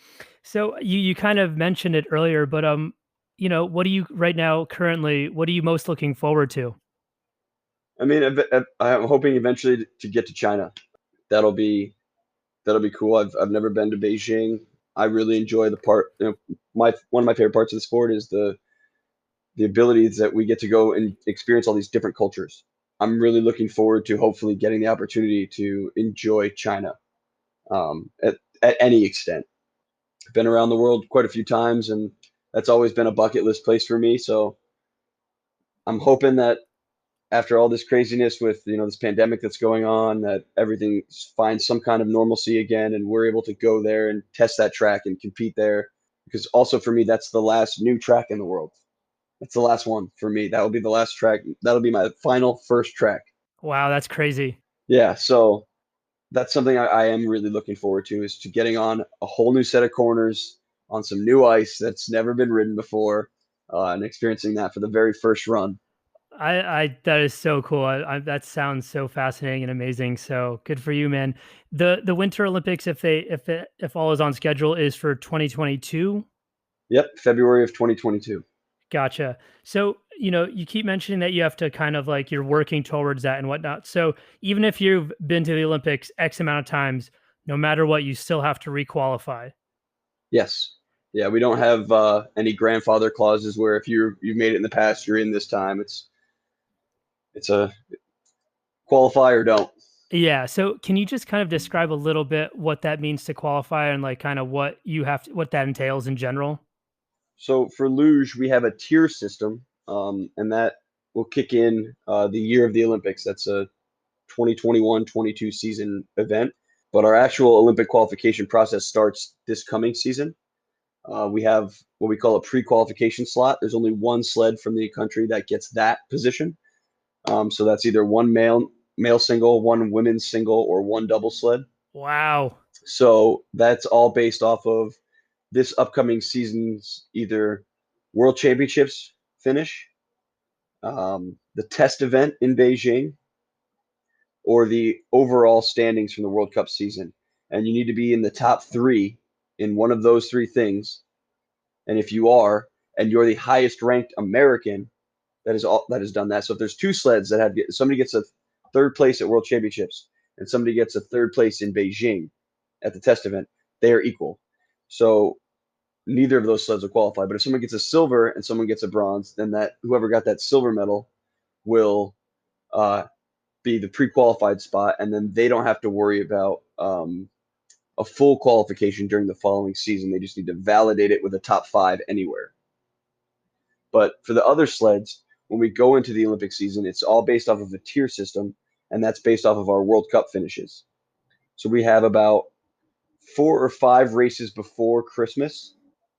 so you kind of mentioned it earlier, but what do you right now currently? What are you most looking forward to? I mean, I'm hoping eventually to get to China. That'll be that'll be cool. I've never been to Beijing. I really enjoy the part. My one of my favorite parts of the sport is the abilities that we get to go and experience all these different cultures. I'm really looking forward to hopefully getting the opportunity to enjoy China at any extent. I've been around the world quite a few times, and that's always been a bucket list place for me. So I'm hoping that after all this craziness with this pandemic that's going on, that everything finds some kind of normalcy again, and we're able to go there and test that track and compete there. Because also for me, that's the last new track in the world. That's the last one for me. That will be the last track. That'll be my final first track. Wow, that's crazy. Yeah, so that's something I am really looking forward to is to getting on a whole new set of corners on some new ice that's never been ridden before, and experiencing that for the very first run. I that is so cool. That sounds so fascinating and amazing. So good for you, man. The Winter Olympics, if all is on schedule, is for 2022. Yep, February of 2022. Gotcha. So, you keep mentioning that you have to kind of like you're working towards that and whatnot. So, even if you've been to the Olympics X amount of times, no matter what, you still have to requalify. Yes. Yeah, we don't have any grandfather clauses where if you've made it in the past, you're in this time. It's a qualify or don't. Yeah. So, can you just kind of describe a little bit what that means to qualify and like kind of what that entails in general? So for luge, we have a tier system, and that will kick in the year of the Olympics. That's a 2021-22 season event. But our actual Olympic qualification process starts this coming season. We have what we call a pre-qualification slot. There's only one sled from the country that gets that position. So that's either one male single, one women's single, or one double sled. Wow. So that's all based off of this upcoming season's either World Championships finish, the test event in Beijing, or the overall standings from the World Cup season. And you need to be in the top three in one of those three things. And if you are, and you're the highest ranked American that has done that. So if there's two sleds that have somebody gets a third place at World Championships and somebody gets a third place in Beijing at the test event, they are equal. So neither of those sleds will qualify. But if someone gets a silver and someone gets a bronze, then that whoever got that silver medal will uh, be the pre-qualified spot, and then they don't have to worry about a full qualification during the following season. They just need to validate it with a top five anywhere. But for the other sleds, when we go into the Olympic season, it's all based off of a tier system, and that's based off of our World Cup finishes. So we have about 4 or 5 races before Christmas,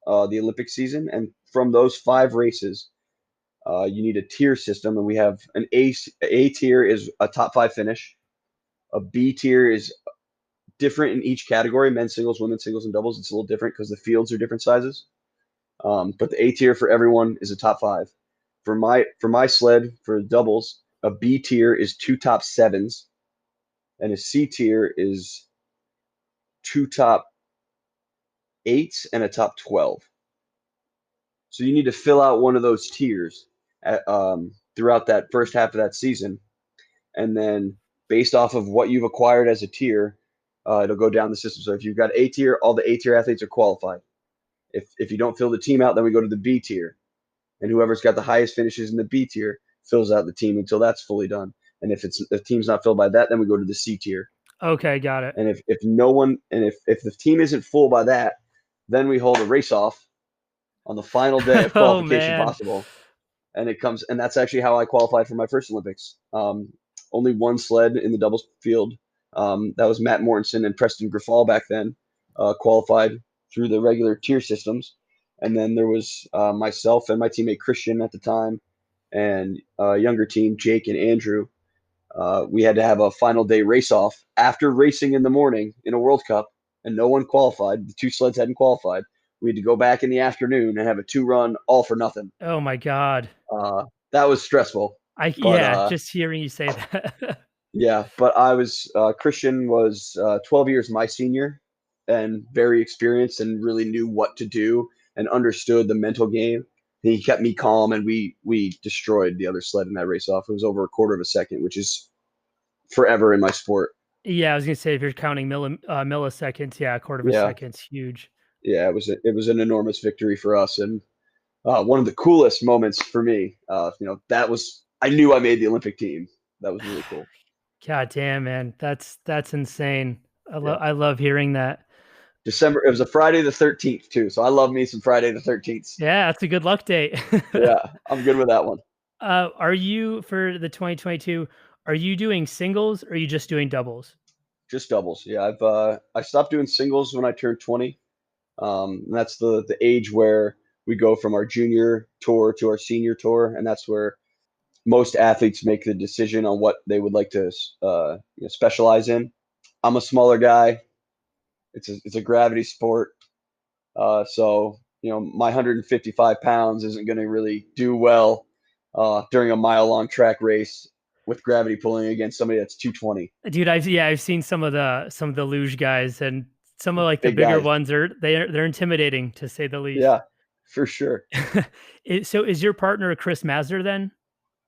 the Olympic season, and from those 5 races, you need a tier system, and we have an A tier is a top 5 finish. A B tier is different in each category: men's singles, women's singles, and doubles. It's a little different because the fields are different sizes. But the A tier for everyone is a top 5. For my sled for doubles, a B tier is 2 top 7s, and a C tier is 2 top 8s and a top 12. So you need to fill out one of those tiers throughout that first half of that season, and then based off of what you've acquired as a tier, it'll go down the system. So if you've got A tier, all the A tier athletes are qualified. If you don't fill the team out, then we go to the B tier, and whoever's got the highest finishes in the B tier fills out the team until that's fully done. And if the team's not filled by that, then we go to the C tier. Okay, got it. And if no one and if the team isn't full by that, then we hold a race off on the final day of Oh qualification man. possible. And that's actually how I qualified for my first Olympics. Only one sled in the doubles field. That was Matt Mortensen and Preston Griffall back then, qualified through the regular tier systems. And then there was myself and my teammate Christian at the time, and a younger team, Jake and Andrew. We had to have a final day race off after racing in the morning in a World Cup, and no one qualified. The 2 sleds hadn't qualified. We had to go back in the afternoon and have a 2-run all for nothing. Oh my God. That was stressful, but Yeah, just hearing you say that. yeah. But Christian was 12 years my senior, and very experienced and really knew what to do and understood the mental game. He kept me calm, and we destroyed the other sled in that race off. It was over a quarter of a second, which is forever in my sport. Yeah, I was gonna say if you're counting milliseconds, yeah, a quarter of a Yeah, second's huge. yeah. It was an enormous victory for us, and one of the coolest moments for me. I knew I made the Olympic team. That was really cool. God damn, man, that's insane. Yeah. I love hearing that. December. It was a Friday the 13th too, so I love me some Friday the 13th. Yeah, that's a good luck date. Yeah, I'm good with that one. Are you for the 2022? Are you doing singles or are you just doing doubles? Just doubles. Yeah, I stopped doing singles when I turned 20. And that's the age where we go from our junior tour to our senior tour, and that's where most athletes make the decision on what they would like to specialize in. I'm a smaller guy. It's a gravity sport, so my 155 pounds isn't going to really do well during a mile-long track race with gravity pulling against somebody that's 220. Dude, I've seen some of the luge guys, and some of like the Big bigger guys. ones they're intimidating to say the least. Yeah, for sure. So is your partner Chris Mazur then?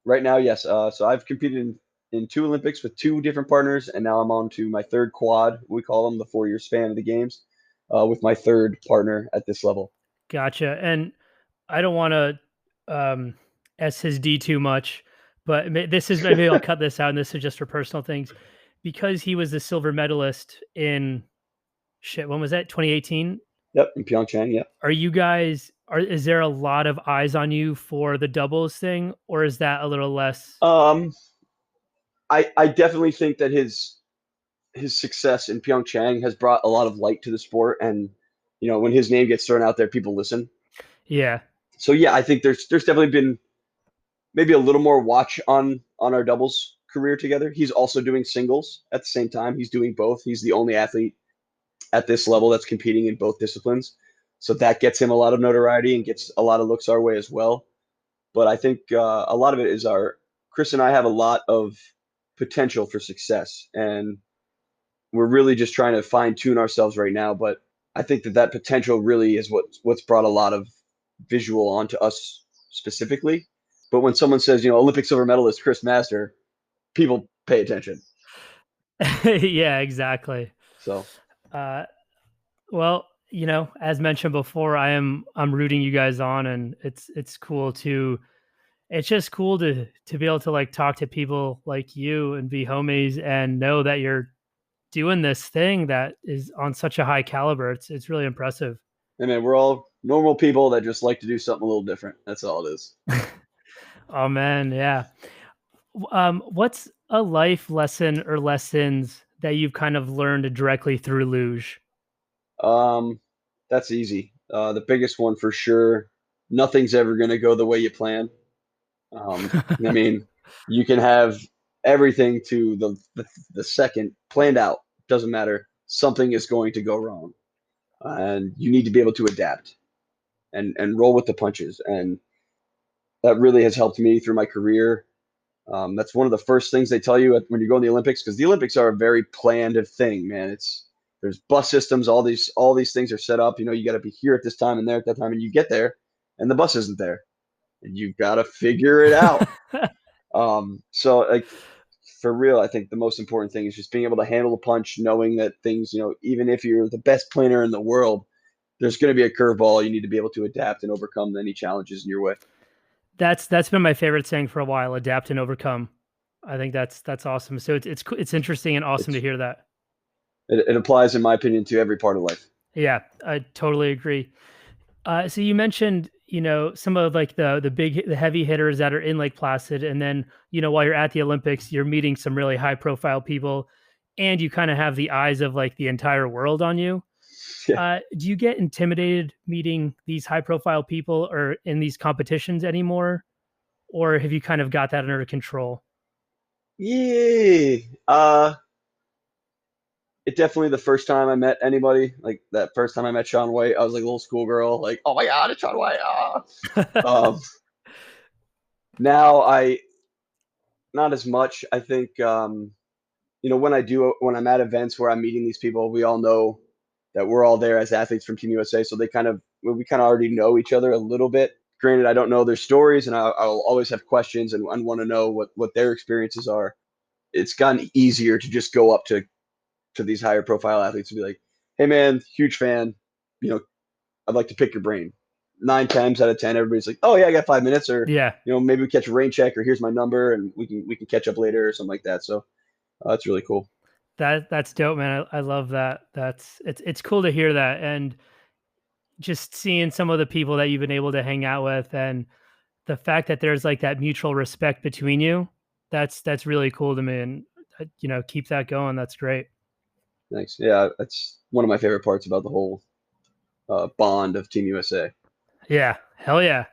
Right now, yes. So I've competed in 2 Olympics with 2 different partners, and now I'm on to my 3rd quad. We call them the 4-year span of the games, with my 3rd partner at this level. Gotcha. And I don't want to s his d too much, but this is maybe I'll cut this out, and this is just for personal things, because he was the silver medalist in shit. When was that? 2018. Yep, in Pyeongchang. Yep. Are you guys? Is there a lot of eyes on you for the doubles thing, or is that a little less? I definitely think that his success in Pyeongchang has brought a lot of light to the sport, and when his name gets thrown out there, people listen. Yeah. So yeah, I think there's definitely been maybe a little more watch on our doubles career together. He's also doing singles at the same time. He's doing both. He's the only athlete at this level that's competing in both disciplines. So that gets him a lot of notoriety and gets a lot of looks our way as well. But I think a lot of it is Chris and I have a lot of potential for success, and we're really just trying to fine tune ourselves right now. But I think that potential really is what's brought a lot of visual onto us specifically. But when someone says, Olympic silver medalist Chris Master, people pay attention. Yeah, exactly. So Uh, well, as mentioned before, I'm rooting you guys on, and it's cool to it's just cool to be able to like talk to people like you and be homies and know that you're doing this thing that is on such a high caliber. It's really impressive. I mean, we're all normal people that just like to do something a little different. That's all it is. Oh man, yeah. What's a life lesson or lessons that you've kind of learned directly through luge? Um, that's easy. The biggest one for sure. Nothing's ever going to go the way you plan. I mean, you can have everything to the second planned out. Doesn't matter. Something is going to go wrong, and you need to be able to adapt and roll with the punches. And that really has helped me through my career. That's one of the first things they tell you when you go in the Olympics, because the Olympics are a very planned thing, man. There's bus systems, all these things are set up. You know, you got to be here at this time and there at that time, and you get there, and the bus isn't there, and you've got to figure it out. So like for real, I think the most important thing is just being able to handle the punch, knowing that things, even if you're the best planer in the world, there's going to be a curveball. You need to be able to adapt and overcome any challenges in your way. That's been my favorite saying for a while, adapt and overcome. I think that's awesome. So it's interesting and awesome to It's hear that. it applies, in my opinion, to every part of life. Yeah, I totally agree. So you mentioned, some of like the heavy hitters that are in Lake Placid, and then while you're at the Olympics, you're meeting some really high profile people, and you kind of have the eyes of like the entire world on you. Yeah. Do you get intimidated meeting these high profile people or in these competitions anymore, or have you kind of got that under control? Yeah. It definitely the first time I met anybody, like that first time I met Shaun White, I was like a little schoolgirl, like, oh my God, it's Shaun White. Ah. Um, now not as much. I think, when I'm at events where I'm meeting these people, we all know that we're all there as athletes from Team USA. So we kind of already know each other a little bit. Granted, I don't know their stories, and I'll always have questions and want to know what their experiences are. It's gotten easier to just go up to these higher profile athletes and be like, "Hey, man, huge fan. You know, I'd like to pick your brain." 9 times out of 10, everybody's like, "Oh yeah, I got 5 minutes," or Yeah, maybe we catch a rain check, or here's my number, and we can catch up later or something like that. So it's really cool. that's dope, man. I love that. It's cool to hear that, and just seeing some of the people that you've been able to hang out with, and the fact that there's like that mutual respect between you. That's really cool to me, and keep that going. That's great. Thanks. Yeah, that's one of my favorite parts about the whole bond of Team USA. Yeah, hell yeah.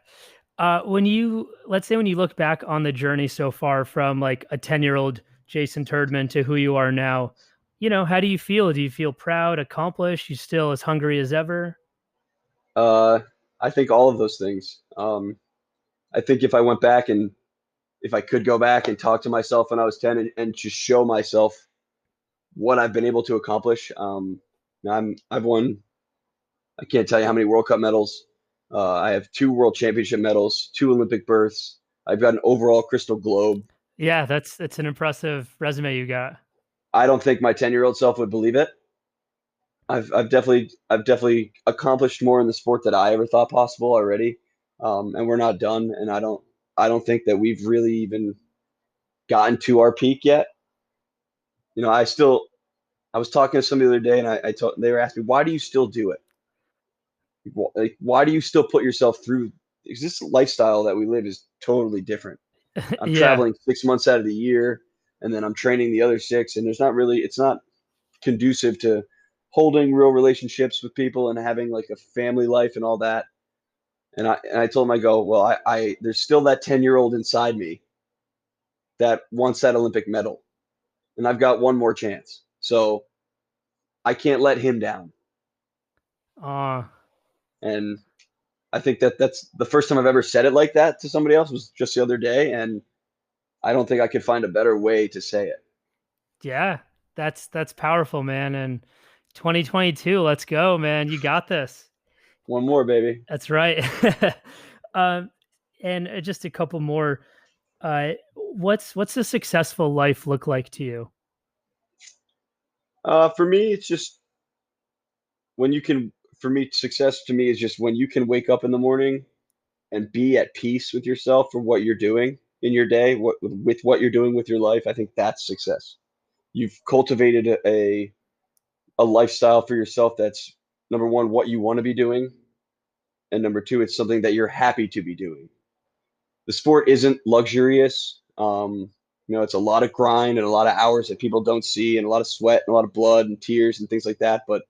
Let's say when you look back on the journey so far from like a 10-year-old Jayson Terdiman to who you are now, how do you feel? Do you feel proud, accomplished? You still as hungry as ever? Uh, I think all of those things. I think if I could go back and talk to myself when I was 10 and just show myself what I've been able to accomplish. I've won, I can't tell you how many World Cup medals. I have 2 World Championship medals, 2 Olympic berths. I've got an overall Crystal Globe. Yeah, that's an impressive resume you got. I don't think my 10-year-old self would believe it. I've definitely accomplished more in the sport than I ever thought possible already. And we're not done. And I don't think that we've really even gotten to our peak yet. You know, I was talking to somebody the other day, and they were asking me, why do you still do it? Like, why do you still put yourself through? Because this lifestyle that we live is totally different. I'm Yeah, traveling 6 months out of the year, and then I'm training the other 6, and it's not conducive to holding real relationships with people and having like a family life and all that. And I told him, I go, well, there's still that 10-year-old inside me that wants that Olympic medal, and I've got one more chance. So I can't let him down. uh, And I think that's the first time I've ever said it like that to somebody else was just the other day, and I don't think I could find a better way to say it. yeah, that's powerful, man. And 2022, let's go, man. You got this. One more, baby. That's right. um, and just a couple more. What's a successful life look like to you? For me, it's just when you can. For me, success to me is just when you can wake up in the morning and be at peace with yourself for what you're doing in your day, with what you're doing with your life. I think that's success. You've cultivated a lifestyle for yourself that's number one, what you want to be doing, and number two, it's something that you're happy to be doing. The sport isn't luxurious. It's a lot of grind and a lot of hours that people don't see, and a lot of sweat and a lot of blood and tears and things like that. But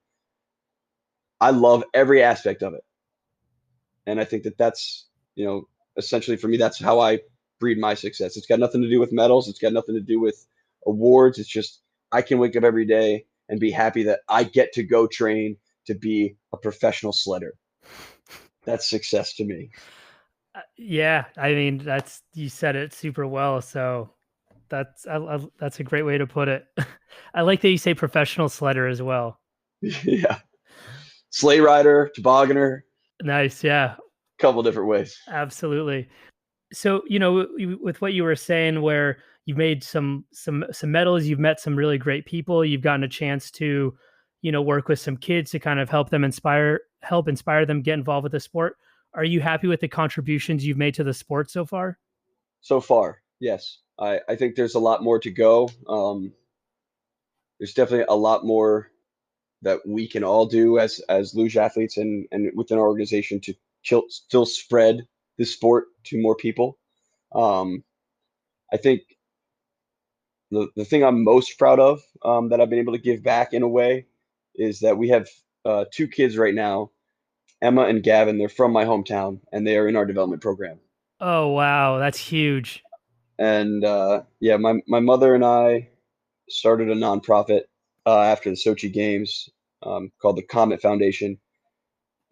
I love every aspect of it. And I think that that's, essentially for me, that's how I breed my success. It's got nothing to do with medals. It's got nothing to do with awards. It's just I can wake up every day and be happy that I get to go train to be a professional sledder. That's success to me. Yeah, I mean that's you said it super well. So that's a great way to put it. I like that you say professional sledder as well. Yeah. Sleigh rider, tobogganer, Nice, yeah, a couple different ways. absolutely. So with what you were saying, where you've made some medals, you've met some really great people, you've gotten a chance to, work with some kids to kind of help inspire them get involved with the sport. Are you happy with the contributions you've made to the sport so far? So far, yes. I think there's a lot more to go. There's definitely a lot more that we can all do as luge athletes and within our organization to still spread the sport to more people. Um, I think the thing I'm most proud of, that I've been able to give back in a way is that we have two kids right now, Emma and Gavin. They're from my hometown and they are in our development program. Oh wow, that's huge. And yeah, my mother and I started a nonprofit after the Sochi Games, called the Comet Foundation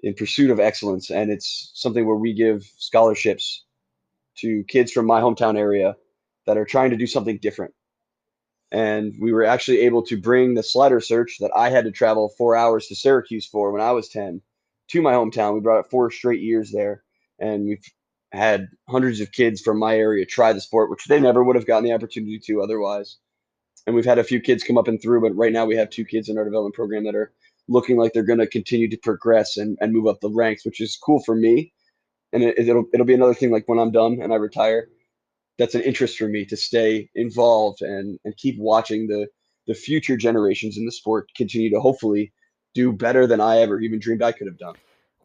in pursuit of excellence, and it's something where we give scholarships to kids from my hometown area that are trying to do something different. And we were actually able to bring the slider search that I had to travel 4 hours to Syracuse for when I was 10 to my hometown. We brought it 4 straight years there, and we've had hundreds of kids from my area try the sport, which they never would have gotten the opportunity to otherwise. And we've had a few kids come up and through, but right now we have two kids in our development program that are looking like they're going to continue to progress and move up the ranks, which is cool for me. And it'll be another thing like when I'm done and I retire. That's an interest for me to stay involved and keep watching the future generations in the sport continue to hopefully do better than I ever even dreamed I could have done.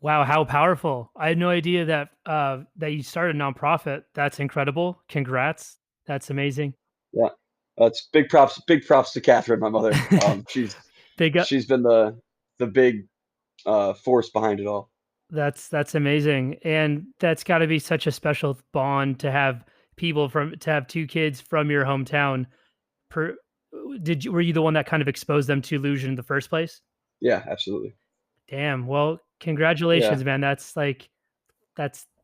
Wow, how powerful. I had no idea that you started a nonprofit. That's incredible. Congrats. That's amazing. Yeah, it's big props to Catherine, my mother. Big up. She's been the big force behind it all. That's amazing. And that's got to be such a special bond to have to have two kids from your hometown. Per, were you the one that kind of exposed them to luge in the first place? Yeah, absolutely. Damn. Well, Yeah, congratulations, man. That's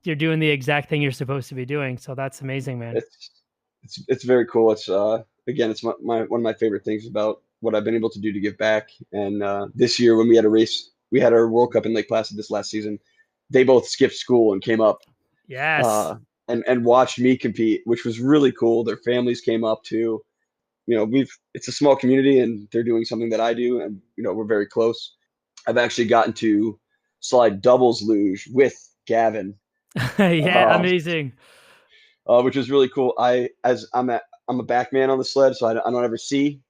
you're doing the exact thing you're supposed to be doing. So that's amazing, man. it's it's very cool. It's again, it's one of my favorite things about what I've been able to do to give back. And this year when we had a race, we had our World Cup in Lake Placid this last season. They both skipped school and came up Yes. uh, and watched me compete, which was really cool. Their families came up too. We've it's a small community and they're doing something that I do, and we're very close. I've actually gotten to slide doubles luge with Gavin, Yeah, uh, amazing. which is really cool. I'm a back man on the sled, so I don't ever see.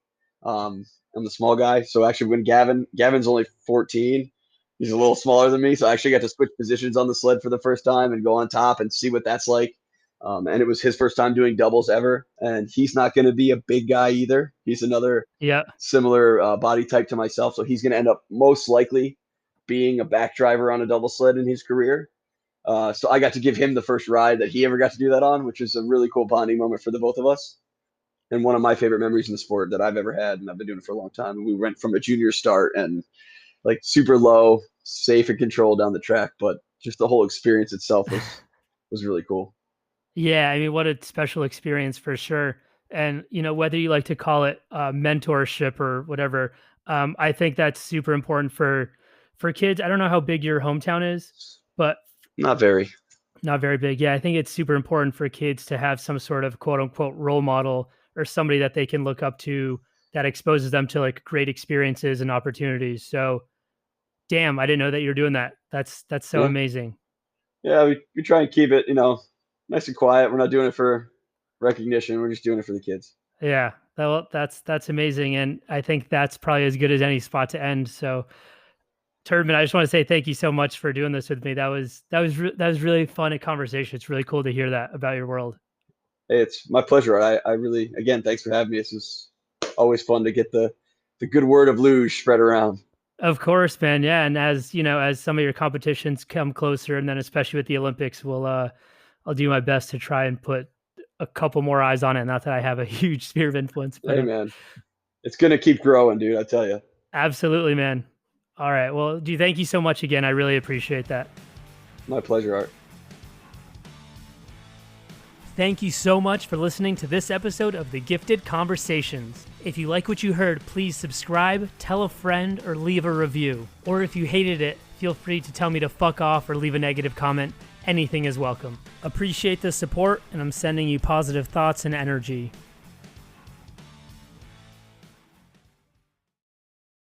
I'm the small guy, so actually when Gavin's only 14, he's a little smaller than me, so I actually got to switch positions on the sled for the first time and go on top and see what that's like. And it was his first time doing doubles ever, and he's not going to be a big guy either. He's another Yeah. similar body type to myself, so he's going to end up most likely being a back driver on a double sled in his career. So I got to give him the first ride that he ever got to do that on, which is a really cool bonding moment for the both of us. And one of my favorite memories in the sport that I've ever had, and I've been doing it for a long time. And we went from a junior start and like super low, safe and controlled down the track, but just the whole experience itself was really cool. Yeah, I mean, what a special experience for sure. And whether you like to call it mentorship or whatever, I think that's super important for kids. I don't know how big your hometown is, but Not very. not very big. Yeah, I think it's super important for kids to have some sort of quote unquote role model or somebody that they can look up to that exposes them to like great experiences and opportunities. So, damn, I didn't know that you're doing that. That's so Yeah. amazing. Yeah. We try and keep it, nice and quiet. We're not doing it for recognition. We're just doing it for the kids. Yeah, that's amazing, and I think that's probably as good as any spot to end. So, Turdman, I just want to say thank you so much for doing this with me. That was really fun a conversation. It's really cool to hear that about your world. Hey, it's my pleasure. I really, again, thanks for having me. This is always fun to get the good word of luge spread around. Of course, man. Yeah, and as you know, as some of your competitions come closer, and then especially with the Olympics, I'll do my best to try and put a couple more eyes on it. Not that I have a huge sphere of influence, but Hey, man, it's gonna keep growing, dude. I tell you. absolutely, man. All right. Well, thank you so much again. I really appreciate that. My pleasure, Art. Thank you so much for listening to this episode of The Gifted Conversations. If you like what you heard, please subscribe, tell a friend, or leave a review. Or if you hated it, feel free to tell me to fuck off or leave a negative comment. Anything is welcome. Appreciate the support, and I'm sending you positive thoughts and energy.